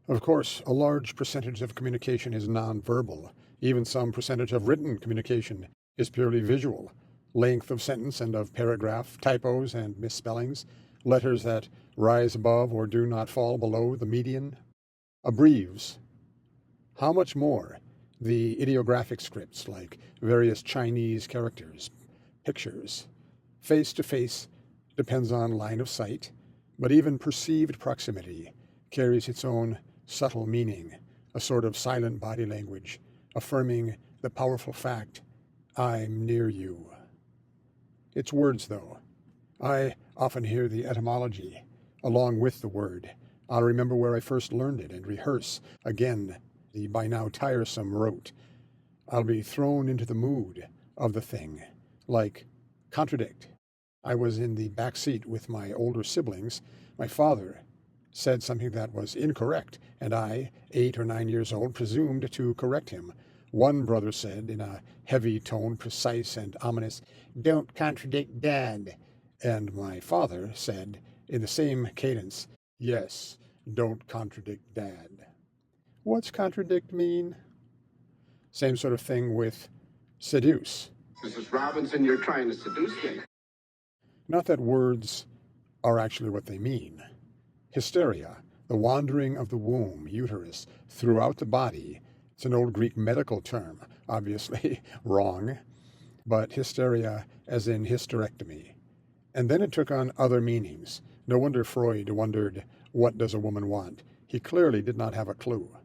Of course, a large percentage of communication is nonverbal. Even some percentage of written communication is purely visual. Length of sentence and of paragraph, typos and misspellings, letters that rise above or do not fall below the median, abbreves. How much more the ideographic scripts like various Chinese characters, pictures. Face to face depends on line of sight, but even perceived proximity carries its own subtle meaning, a sort of silent body language, affirming the powerful fact, I'm near you. It's words, though. I often hear the etymology along with the word. I'll remember where I first learned it and rehearse again the by now tiresome rote. I'll be thrown into the mood of the thing, like contradict. I was in the back seat with my older siblings. My father said something that was incorrect, and I, 8 or 9 years old, presumed to correct him. One brother said, in a heavy tone, precise and ominous, "Don't contradict Dad." And my father said, in the same cadence, "Yes, don't contradict Dad." What's contradict mean? Same sort of thing with seduce. Mrs. Robinson, you're trying to seduce me. Not that words are actually what they mean. Hysteria, the wandering of the womb, uterus, throughout the body. It's an old Greek medical term, obviously wrong, but hysteria as in hysterectomy. And then it took on other meanings. No wonder Freud wondered, what does a woman want? He clearly did not have a clue.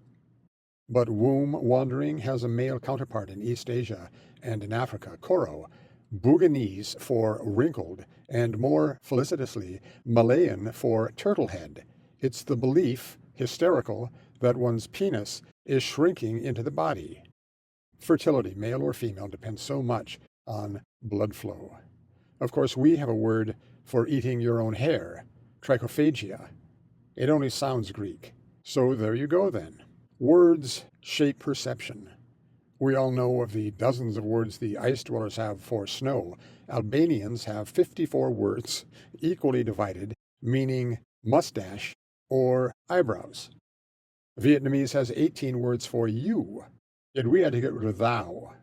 But womb wandering has a male counterpart in East Asia and in Africa, koro, Bouganese for wrinkled, and more felicitously, Malayan for turtlehead. It's the belief, hysterical, that one's penis is shrinking into the body. Fertility, male or female, depends so much on blood flow. Of course, we have a word for eating your own hair, trichophagia. It only sounds Greek. So there you go then. Words shape perception. We all know of the dozens of words the ice dwellers have for snow. Albanians have 54 words, equally divided, meaning mustache or eyebrows. Vietnamese has 18 words for you, yet we had to get rid of thou.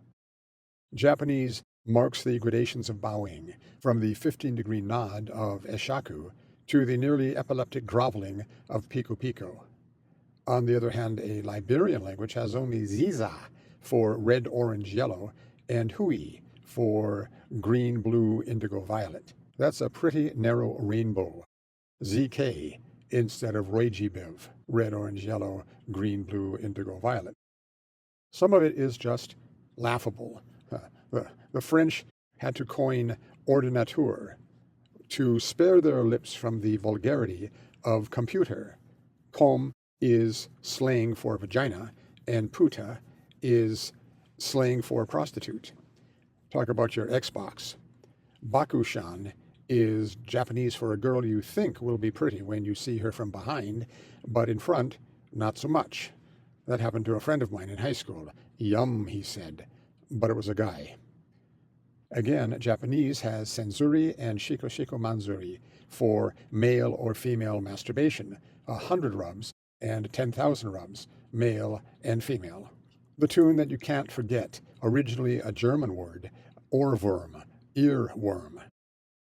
Japanese marks the gradations of bowing, from the 15-degree nod of eshaku to the nearly epileptic groveling of pekopeko. On the other hand, a Liberian language has only ziza for red, orange, yellow, and hui for green, blue, indigo, violet. That's a pretty narrow rainbow. ZK instead of regibiv, red, orange, yellow, green, blue, indigo, violet. Some of it is just laughable. The French had to coin ordinateur to spare their lips from the vulgarity of computer. Com is slang for vagina, and puta is slang for prostitute. Talk about your Xbox. Bakushan is Japanese for a girl you think will be pretty when you see her from behind, but in front, not so much. That happened to a friend of mine in high school. Yum, he said, but it was a guy. Again, Japanese has senzuri and shiko manzuri for male or female masturbation, 100 rubs and 10,000 rubs, male and female. The tune that you can't forget, originally a German word, ohrwurm, earworm.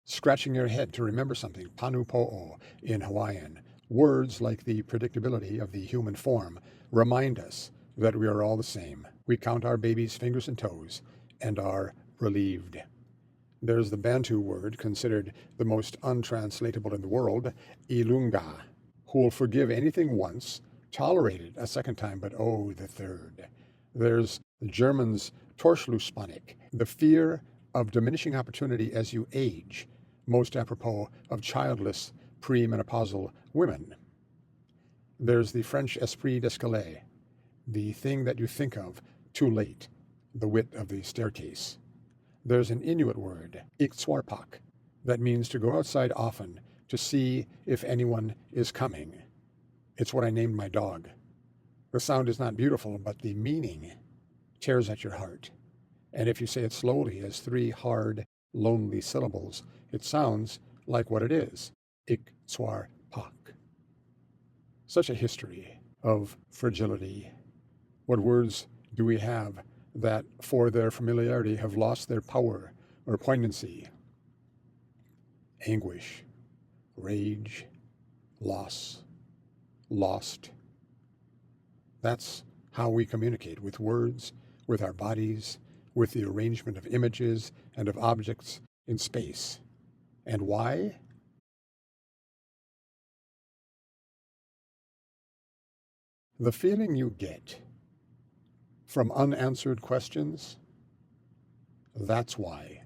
Scratching your head to remember something, panu po'o in Hawaiian. Words like the predictability of the human form remind us that we are all the same. We count our baby's fingers and toes and are relieved. There's the Bantu word, considered the most untranslatable in the world, ilunga, who will forgive anything once, tolerate it a second time, but oh, the third. There's the German's torschlusspanik, the fear of diminishing opportunity as you age, most apropos of childless premenopausal women. There's the French esprit d'escalier, the thing that you think of too late, the wit of the staircase. There's an Inuit word, iktsuarpok, that means to go outside often to see if anyone is coming. It's what I named my dog. The sound is not beautiful, but the meaning tears at your heart. And if you say it slowly as 3 hard, lonely syllables, it sounds like what it is, iktsuarpok. Such a history of fragility? What words do we have that, for their familiarity, have lost their power or poignancy? Anguish, rage, loss, lost. That's how we communicate, with words, with our bodies, with the arrangement of images and of objects in space. And why? The feeling you get from unanswered questions, that's why.